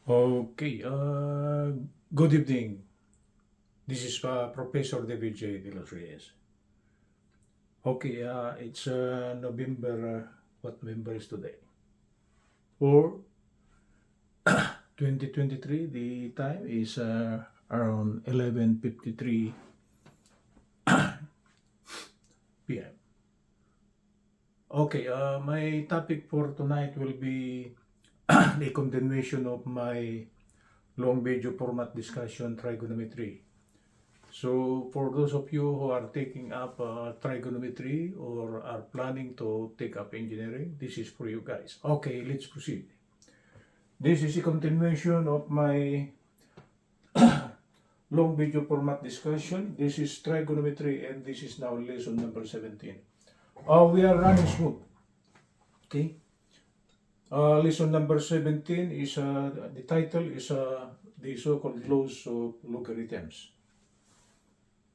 Okay, good evening. This is Professor David J. De Los Reyes. Okay, it's November, what November is today? 4, 2023. The time is around 11:53 p.m. Okay, my topic for tonight will be the continuation of my long video format discussion trigonometry. So for those of you who are taking up trigonometry or are planning to take up engineering, this is for you guys. Okay, let's proceed. This is a continuation of my long video format discussion. This is trigonometry and this is now lesson number 17. We are running smooth. Okay. Lesson number 17 is, the title is the so-called laws of logarithms.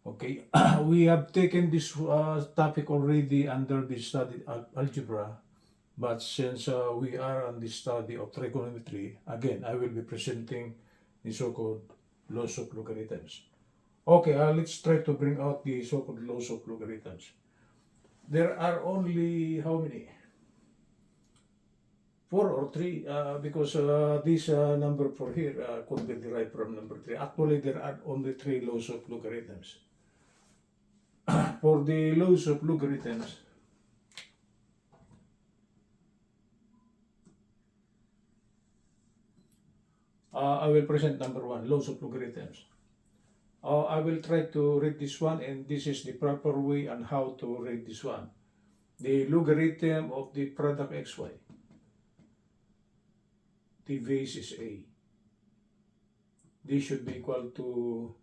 Okay, we have taken this topic already under the study of algebra, but since we are on the study of trigonometry, again, I will be presenting the so-called laws of logarithms. Okay, let's try to bring out the so-called laws of logarithms. There are only how many? 4 or 3, because this number for here could be derived from number 3. Actually, there are only 3 laws of logarithms. For the laws of logarithms, I will present number 1, laws of logarithms. I will try to read this one, and this is the proper way on how to read this one. The logarithm of the product xy. The base is a. This should be equal to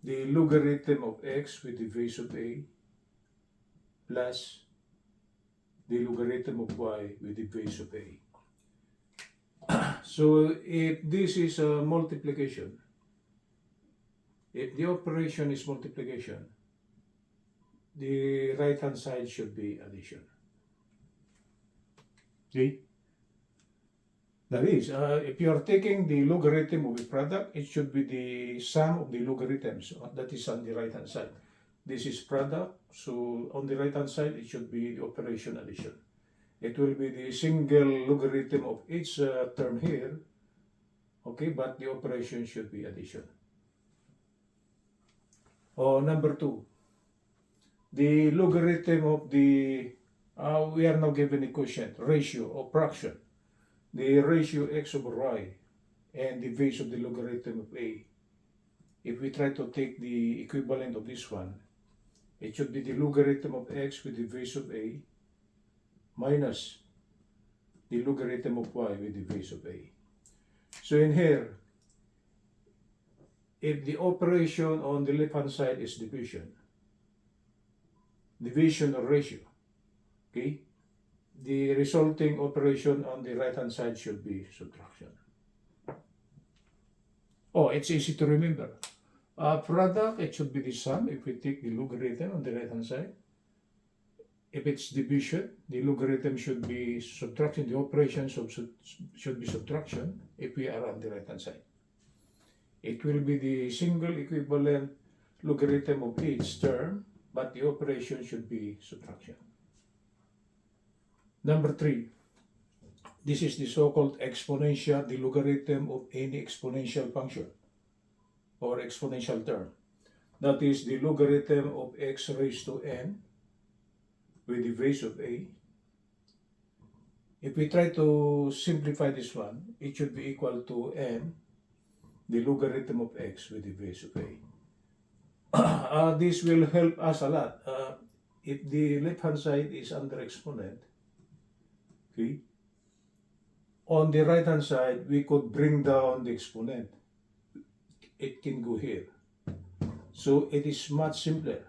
the logarithm of x with the base of a plus the logarithm of y with the base of a. So if this is a multiplication, if the operation is multiplication, the right hand side should be addition. Okay? That is, if you are taking the logarithm of a product, it should be the sum of the logarithms. That is on the right hand side. This is product, so on the right hand side, it should be the operation addition. It will be the single logarithm of each term here, okay, but the operation should be addition. Number 2, the logarithm of the, we are now given a quotient, ratio or fraction. The ratio x over y and the base of the logarithm of a. If we try to take the equivalent of this one, it should be the logarithm of x with the base of a minus the logarithm of y with the base of a. So in here, if the operation on the left hand side is division or ratio, okay, the resulting operation on the right hand side should be subtraction. Oh, it's easy to remember. Product, it should be the sum if we take the logarithm on the right hand side. If it's division, the logarithm should be subtraction, the operation should be subtraction if we are on the right hand side. It will be the single equivalent logarithm of each term, but the operation should be subtraction. Number 3, this is the so-called exponential, the logarithm of any exponential function or exponential term. That is the logarithm of x raised to n with the base of a. If we try to simplify this one, it should be equal to n, the logarithm of x with the base of a. This will help us a lot. If the left hand side is under exponent, okay, on the right hand side, we could bring down the exponent. It can go here. So it is much simpler.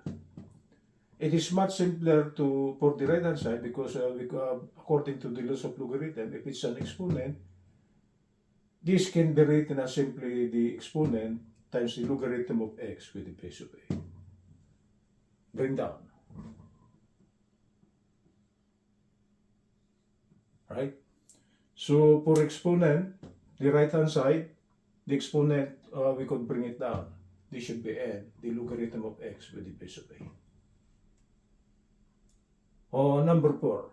It is much simpler for the right hand side because according to the laws of logarithm, if it's an exponent, this can be written as simply the exponent times the logarithm of x with the base of a. Bring down. Right? So for exponent, the right hand side, the exponent, we could bring it down. This should be n, the logarithm of x with the base of a. Or number 4.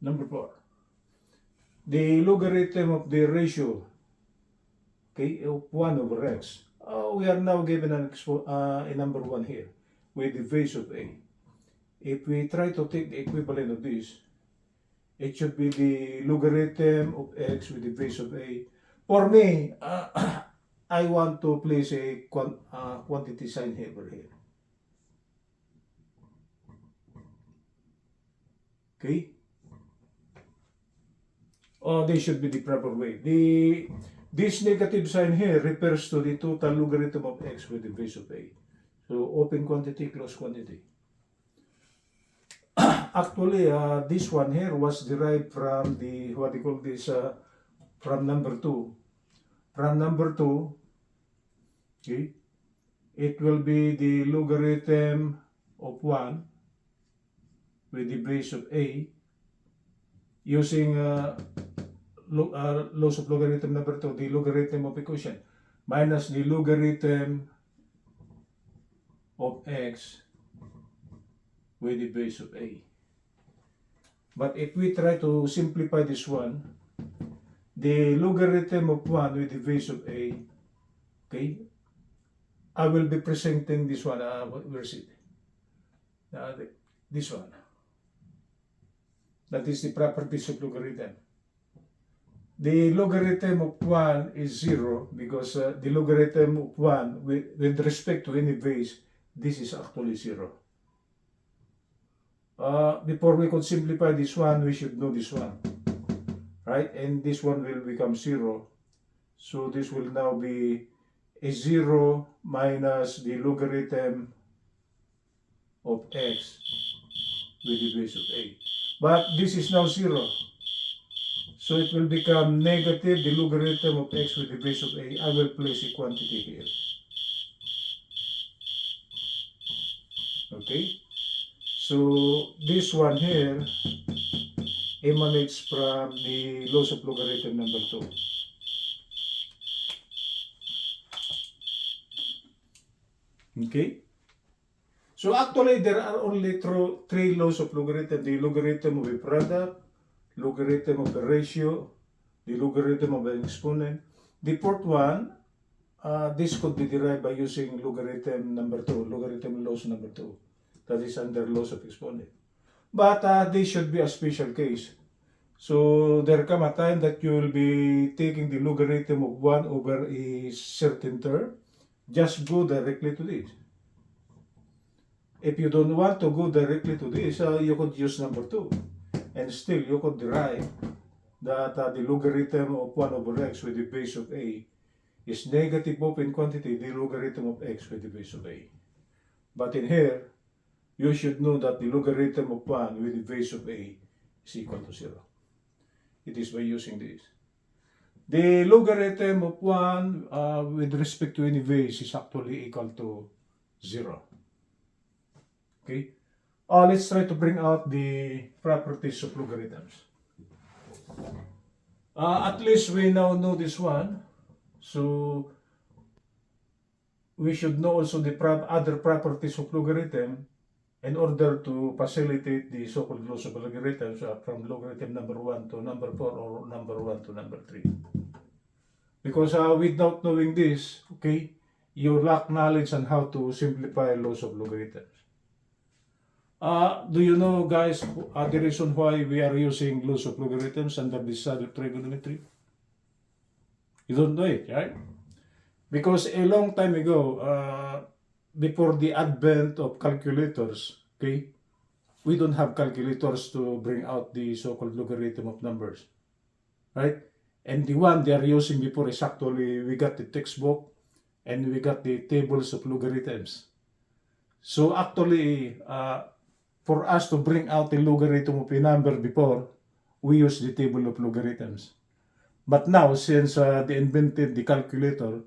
Number 4. The logarithm of the ratio, okay, of 1 over x. We are now given a number 1 here with the base of a. If we try to take the equivalent of this, it should be the logarithm of x with the base of a. For me, I want to place a quantity sign over here. Okay? This should be the proper way. This negative sign here refers to the total logarithm of x with the base of a. So open quantity, close quantity. Actually, this one here was derived from the, what do you call this, from number 2. From number 2, okay, it will be the logarithm of 1 with the base of a using laws of logarithm number 2, the logarithm of equation, minus the logarithm of x with the base of a. But if we try to simplify this one, the logarithm of 1 with the base of a, okay, I will be presenting this one, where is it? This one. That is the properties of logarithm. The logarithm of 1 is 0 because the logarithm of 1 with respect to any base, this is actually 0. Before we could simplify this one, we should know this one, right? And this one will become 0. So this will now be a 0 minus the logarithm of x with the base of a. But this is now 0. So it will become negative the logarithm of x with the base of a. I will place a quantity here. Okay? So this one here emanates from the laws of logarithm number 2. Okay? So actually there are only 3 laws of logarithm. The logarithm of a product, logarithm of the ratio, the logarithm of an exponent. The fourth one, this could be derived by using logarithm number 2, logarithm laws number 2. That is under laws of exponent. But this should be a special case. So there come a time that you will be taking the logarithm of 1 over a certain term. Just go directly to this. If you don't want to go directly to this, you could use number 2. And still you could derive that the logarithm of 1 over x with the base of a is negative open quantity, the logarithm of x with the base of a. But in here, you should know that the logarithm of 1 with the base of a is equal to 0. It is by using this. The logarithm of 1 with respect to any base is actually equal to 0. Okay? Let's try to bring out the properties of logarithms. At least we now know this one. So we should know also the other properties of logarithm in order to facilitate the so-called laws of logarithms from logarithm number 1 to number 4 or number 1 to number 3. Because without knowing this, okay, you lack knowledge on how to simplify laws of logarithms. Do you know, guys, the reason why we are using laws of logarithms under the study of trigonometry? You don't know it, right? Because a long time ago, before the advent of calculators, okay, we don't have calculators to bring out the so-called logarithm of numbers, right? And the one they are using before is actually, we got the textbook and we got the tables of logarithms. So actually, for us to bring out the logarithm of a number before, we use the table of logarithms. But now, since they invented the calculator,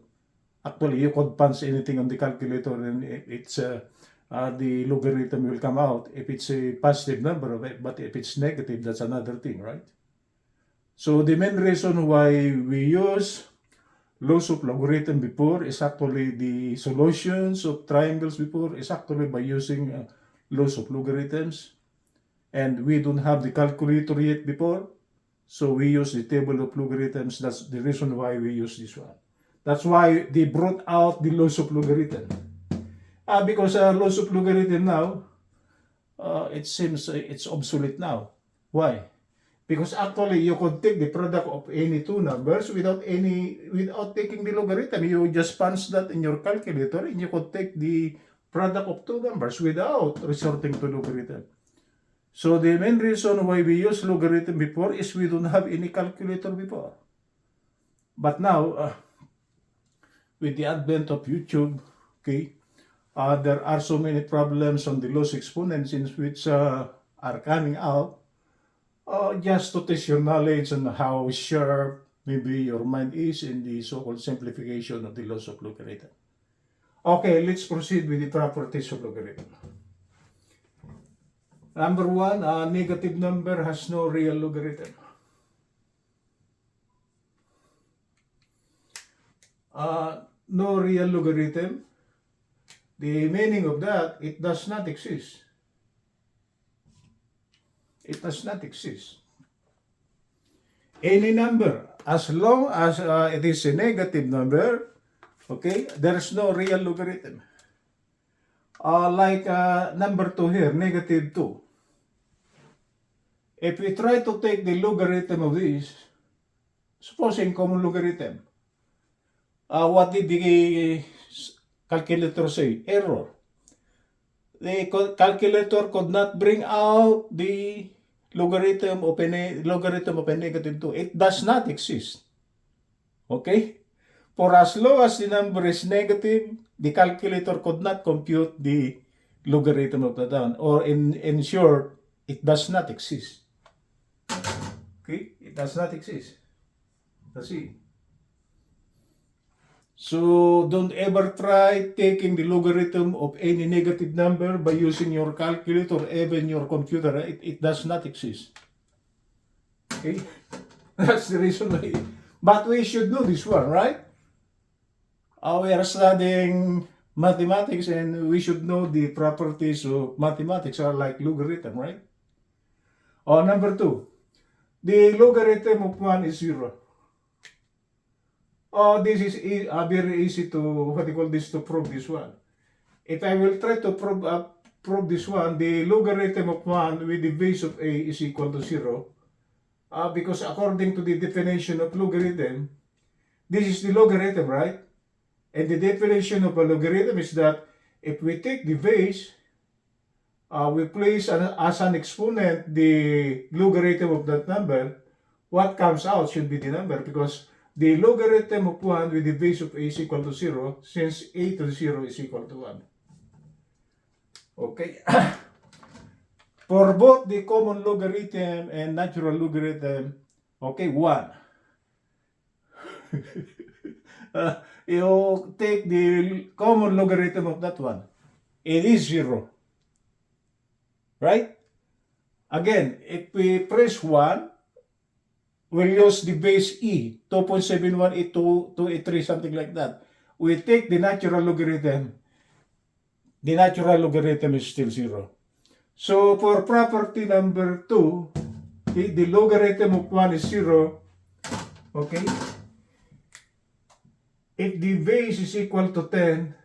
actually you could punch anything on the calculator and it's the logarithm will come out if it's a positive number of it, but if it's negative, that's another thing, right? So the main reason why we use laws of logarithm before is actually the solutions of triangles before is actually by using laws of logarithms. And we don't have the calculator yet before. So we use the table of logarithms. That's the reason why we use this one. That's why they brought out the laws of logarithm. Because laws of logarithm now, it seems it's obsolete now. Why? Because actually you could take the product of any two numbers without taking the logarithm. You just punch that in your calculator and you could take the product of two numbers without resorting to logarithm. So the main reason why we use logarithm before is we don't have any calculator before. But now, with the advent of YouTube, okay, there are so many problems on the loss exponents in which are coming out. Just to test your knowledge on how sharp maybe your mind is in the so-called simplification of the laws of logarithm. Okay, let's proceed with the properties of logarithm. Number one, a negative number has no real logarithm. No real logarithm. The meaning of that, it does not exist. It does not exist. Any number, as long as it is a negative number, okay, there's no real logarithm. Like number 2 here, negative 2. If we try to take the logarithm of this, supposing common logarithm, what did the calculator say? Error. The calculator could not bring out the logarithm of a negative 2. It does not exist. Okay? For as long as the number is negative, the calculator could not compute the logarithm of that one. Or in short, it does not exist. Okay? It does not exist. That's it. So don't ever try taking the logarithm of any negative number by using your calculator or even your computer. It does not exist. Okay? That's the reason why. But we should know this one, right? We are studying mathematics and we should know the properties of mathematics are like logarithm, right? Number 2. The logarithm of 1 is 0. This is very easy to, what do you call this, to prove this one. If I will try to prove this one, the logarithm of 1 with the base of a is equal to 0. Because according to the definition of logarithm, this is the logarithm, right? And the definition of a logarithm is that if we take the base, we place as an exponent the logarithm of that number, what comes out should be the number, because the logarithm of 1 with the base of a is equal to 0, since a to 0 is equal to 1. Okay? For both the common logarithm and natural logarithm, okay, 1. You take the common logarithm of that one, it is 0. Right? Again, if we press 1, we'll use the base e, 2.718283, something like that. We take the natural logarithm is still 0. So for property number 2, the logarithm of 1 is 0. Okay? If the base is equal to 10,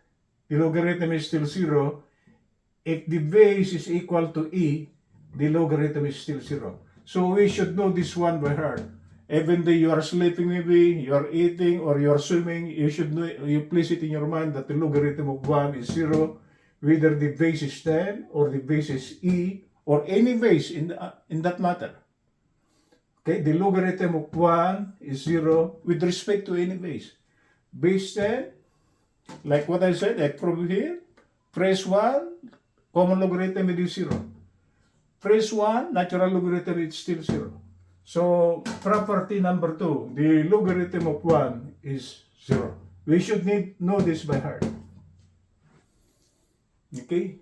the logarithm is still 0. If the base is equal to e, the logarithm is still 0. So we should know this one by heart. Even though you are sleeping, maybe you are eating or you are swimming, you should know, you place it in your mind that the logarithm of 1 is 0, whether the base is 10 or the base is e or any base in that matter. Okay, the logarithm of 1 is 0 with respect to any base. Base 10, like what I said, I proved here, press 1, common logarithm is 0. Press 1, natural logarithm is still 0. So, property number 2, the logarithm of 1 is 0. We should know this by heart. Okay?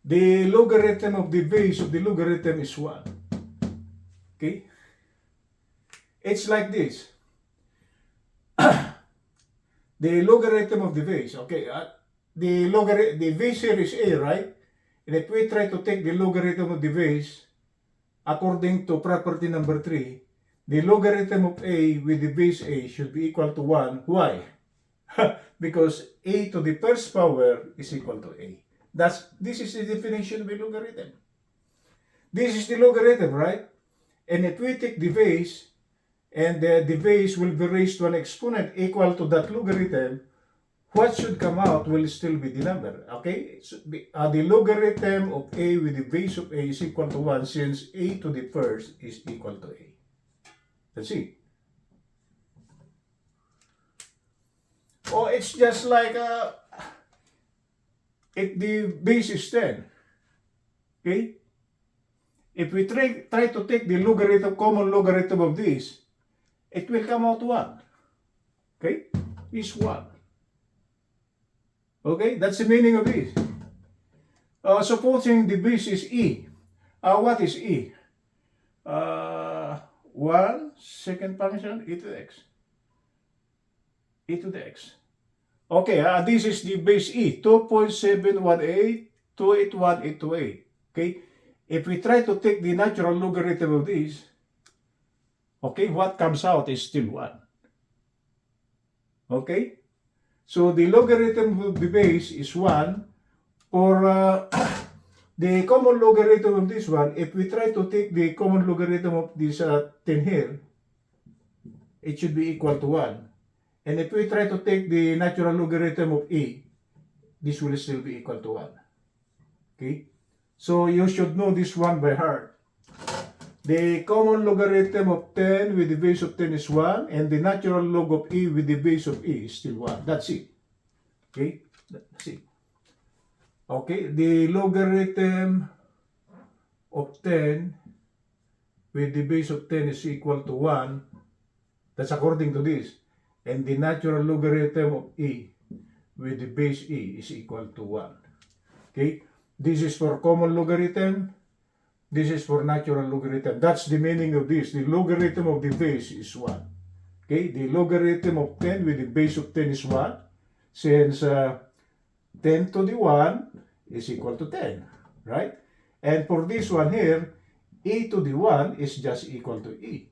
The logarithm of the base of the logarithm is 1. Okay? It's like this. The logarithm of the base, okay, the base here is a, right? And if we try to take the logarithm of the base, according to property number 3, the logarithm of a with the base a should be equal to 1. Why? Because a to the first power is equal to a. This is the definition of a logarithm. This is the logarithm, right? And if we take the base, and the base will be raised to an exponent equal to that logarithm, what should come out will still be the number, okay? So the logarithm of a with the base of a is equal to 1 since a to the first is equal to a. That's it. Oh, it's just like if the base is 10, okay? If we try to take the logarithm, common logarithm of this, it will come out 1. Okay? Is 1. Okay? That's the meaning of this. Supposing the base is e. What is e? 1 second function e to the x. E to the x. Okay, this is the base e. 2.718, 281,828. Okay? If we try to take the natural logarithm of this, okay, what comes out is still 1. Okay? So the logarithm of the base is 1. For the common logarithm of this one, if we try to take the common logarithm of this 10 here, it should be equal to 1. And if we try to take the natural logarithm of e, this will still be equal to 1. Okay? So you should know this one by heart. The common logarithm of 10 with the base of 10 is 1, and the natural log of e with the base of e is still 1. That's it. Okay? That's it. Okay? The logarithm of 10 with the base of 10 is equal to 1. That's according to this. And the natural logarithm of e with the base e is equal to 1. Okay? This is for common logarithm. This is for natural logarithm. That's the meaning of this. The logarithm of the base is 1. Okay? The logarithm of 10 with the base of 10 is 1. Since 10 to the 1 is equal to 10. Right? And for this one here, e to the 1 is just equal to e.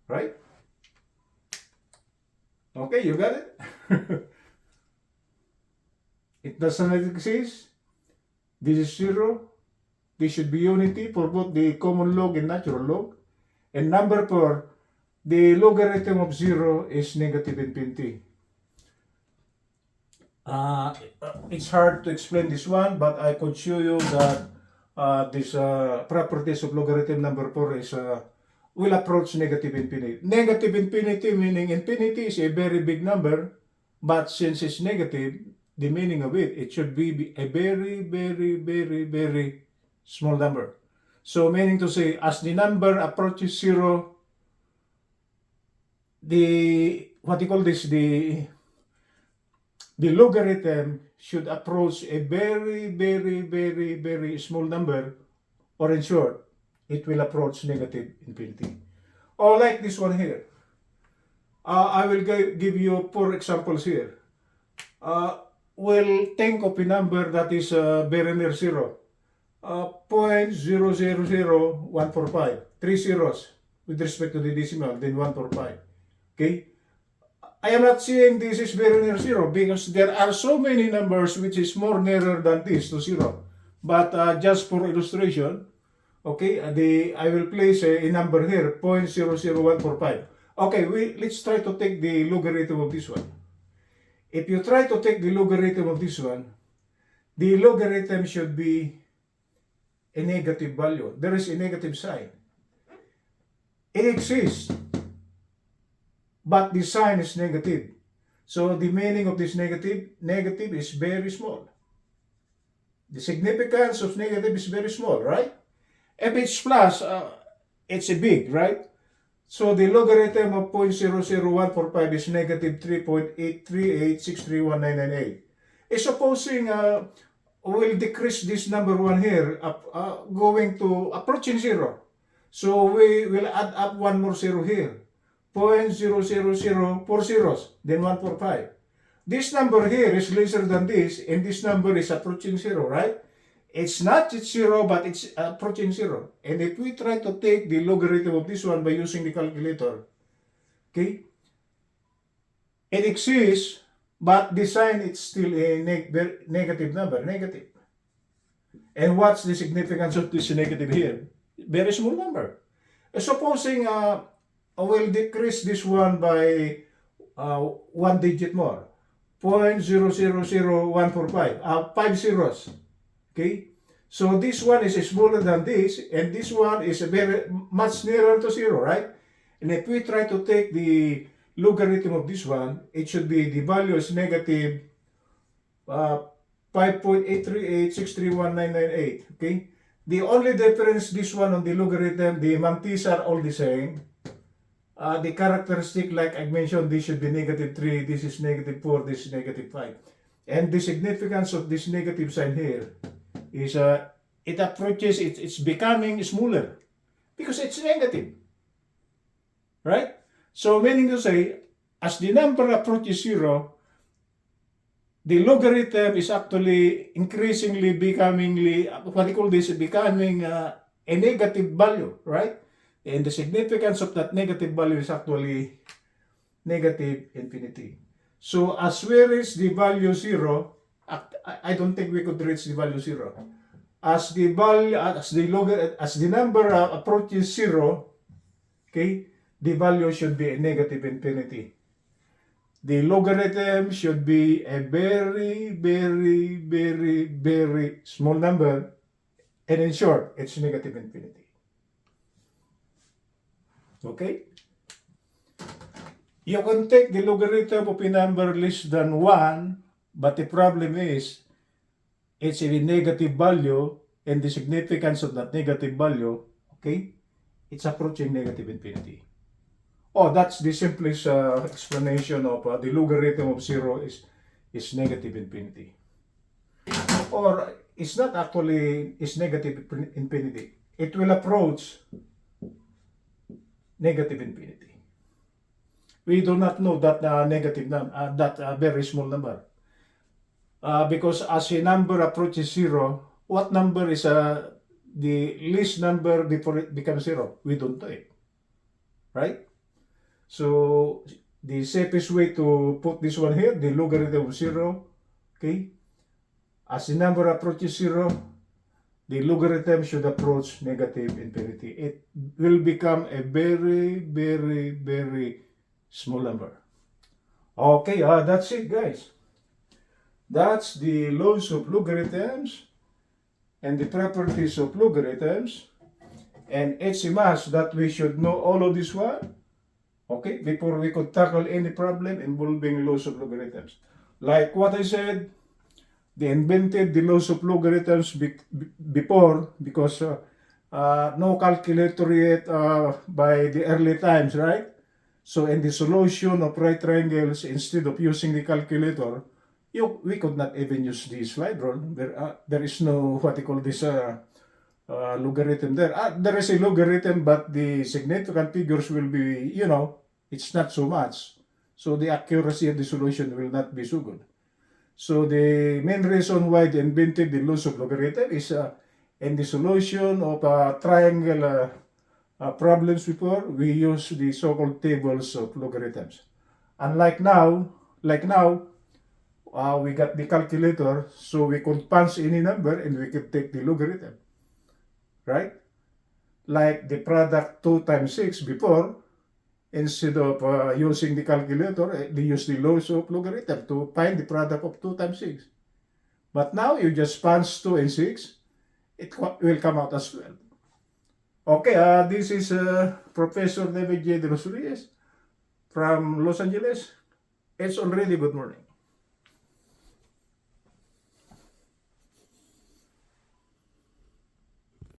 Right? Okay, you got it? It does not exist. This is 0. This should be unity for both the common log and natural log. And number 4, the logarithm of 0 is negative infinity. It's hard to explain this one, but I could show you that these properties of logarithm number 4 is will approach negative infinity. Negative infinity meaning infinity is a very big number, but since it's negative, the meaning of it should be a very, very, very, very small number. So meaning to say, as the number approaches 0, the logarithm should approach a very, very, very, very small number, or in short, it will approach negative infinity. Or like this one here. I will give you 4 examples here. We'll think of a number that is very near 0. 0.000145. 3 zeros with respect to the decimal, then 145. Okay? I am not saying this is very near 0 because there are so many numbers which is more nearer than this to 0. But just for illustration, okay, I will place a number here, 0.00145. Okay, let's try to take the logarithm of this one. If you try to take the logarithm of this one, the logarithm should be a negative value. There is a negative sign. It exists, but the sign is negative. So the meaning of this negative is very small. The significance of negative is very small, right? If it's plus, it's a big, right? So the logarithm of 0.00145 is negative 3.838631998. Supposing we'll decrease this number 1 here, going to approaching 0. So we will add up one more zero here. 0.000, 4 zeros, then 145. This number here is lesser than this, and this number is approaching zero, right? It's not yet zero, but it's approaching zero. And if we try to take the logarithm of this one by using the calculator, okay, it exists, but the sign is still a negative number, negative. And what's the significance of this negative here? Very small number. Supposing we'll decrease this one by one digit more. 0.000145, 5 zeros. Okay? So this one is smaller than this, and this one is very much nearer to zero, right? And if we try to take the logarithm of this one, it should be the value is negative 5.838631998. Okay? The only difference this one on the logarithm, the mantis are all the same. The characteristic, like I mentioned, this should be negative 3, this is negative 4, this is negative 5. And the significance of this negative sign here is it approaches, it's becoming smaller because it's negative. Right? So meaning to say, as the number approaches zero, the logarithm is actually increasingly becoming, what do you call this, becoming a negative value, right? And the significance of that negative value is actually negative infinity. So as we reach the value zero, I don't think we could reach the value zero. As the value, as the number approaches zero, okay, the value should be a negative infinity. The logarithm should be a very, very, very, very small number, and in short, it's negative infinity. Okay? You can take the logarithm of a number less than 1, but the problem is, it's a negative value, and the significance of that negative value, okay, it's approaching negative infinity. Oh, that's the simplest explanation of the logarithm of 0 is negative infinity. Or it's not actually is negative infinity. It will approach negative infinity. We do not know that negative number, that very small number. Because as a number approaches 0, what number is the least number before it becomes 0? We don't know it. Right? So the safest way to put this one here, the logarithm of 0, okay? As the number approaches 0, the logarithm should approach negative infinity. It will become a very, very, very small number. Okay, that's it, guys. That's the laws of logarithms and the properties of logarithms. And it's a must that we should know all of this one, okay, before we could tackle any problem involving laws of logarithms. Like what I said, they invented the laws of logarithms before because no calculator yet by the early times, right? So in the solution of right triangles, instead of using the calculator, we could not even use the slide rule. There is no, what you call this, logarithm there. There is a logarithm, but the significant figures will be, it's not so much. So the accuracy of the solution will not be so good. So the main reason why they invented the laws of logarithm is in the solution of triangle problems before, we use the so-called tables of logarithms. Unlike now, we got the calculator, so we could punch any number and we could take the logarithm, right? Like the product 2 times 6 before, instead of using the calculator, they use the laws of logarithm to find the product of 2 times 6. But now you just punch 2 and 6, it will come out as 12. Okay, this is Professor David J. De Los Reyes from Los Angeles. It's already good morning.